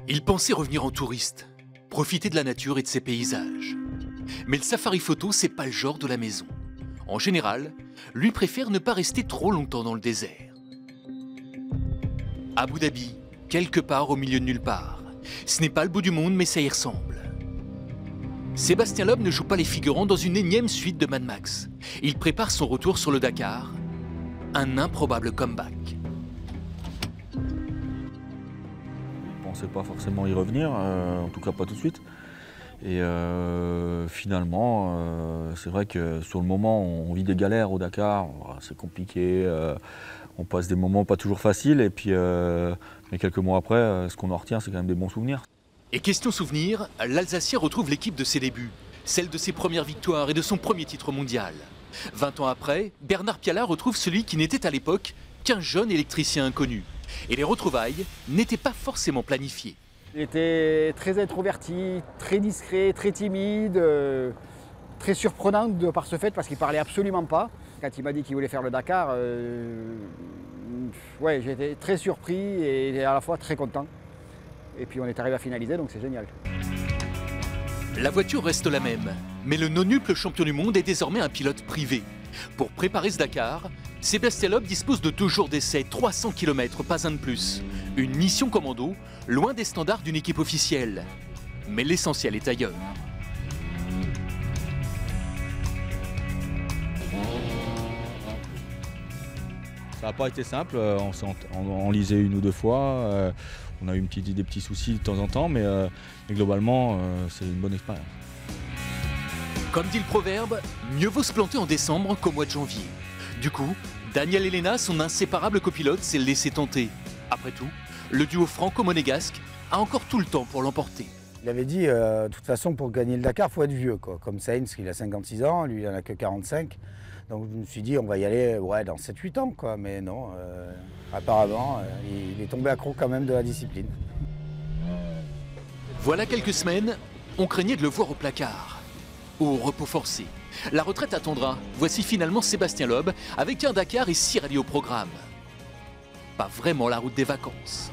Il pensait revenir en touriste, profiter de la nature et de ses paysages. Mais le safari photo, c'est pas le genre de la maison. En général, lui préfère ne pas rester trop longtemps dans le désert. Abu Dhabi, quelque part au milieu de nulle part. Ce n'est pas le bout du monde, mais ça y ressemble. Sébastien Loeb ne joue pas les figurants dans une énième suite de Mad Max. Il prépare son retour sur le Dakar, un improbable comeback. Je ne pensais pas forcément y revenir, en tout cas pas tout de suite. Et finalement, c'est vrai que sur le moment, on vit des galères au Dakar, c'est compliqué, on passe des moments pas toujours faciles, et puis, mais quelques mois après, ce qu'on en retient, c'est quand même des bons souvenirs. Et question souvenir, l'Alsacien retrouve l'équipe de ses débuts, celle de ses premières victoires et de son premier titre mondial. 20 ans après, Bernard Piala retrouve celui qui n'était à l'époque qu'un jeune électricien inconnu. Et les retrouvailles n'étaient pas forcément planifiées. Il était très introverti, très discret, très timide, très surprenant de par ce fait parce qu'il parlait absolument pas. Quand il m'a dit qu'il voulait faire le Dakar, ouais, j'étais très surpris et à la fois très content. Et puis on est arrivé à finaliser, donc c'est génial. La voiture reste la même, mais le nonuple champion du monde est désormais un pilote privé. Pour préparer ce Dakar, Sébastien Loeb dispose de 2 jours d'essai, 300 km, pas un de plus. Une mission commando, loin des standards d'une équipe officielle. Mais l'essentiel est ailleurs. Ça n'a pas été simple, on s'est enlisé 1 ou 2 fois, on a eu des petits soucis de temps en temps, mais globalement, c'est une bonne expérience. Comme dit le proverbe, mieux vaut se planter en décembre qu'au mois de janvier. Du coup, Daniel Elena, son inséparable copilote, s'est laissé tenter. Après tout, le duo franco-monégasque a encore tout le temps pour l'emporter. Il avait dit, de toute façon, pour gagner le Dakar, il faut être vieux, quoi. Comme Sainz, il a 56 ans, lui, il n'en a que 45. Donc je me suis dit, on va y aller ouais, dans 7-8 ans, quoi. Mais non, apparemment, il est tombé accro quand même de la discipline. Voilà quelques semaines, on craignait de le voir au placard, au repos forcé. La retraite attendra. Voici finalement Sébastien Loeb avec un Dakar et 6 rallyes au programme. Pas vraiment la route des vacances.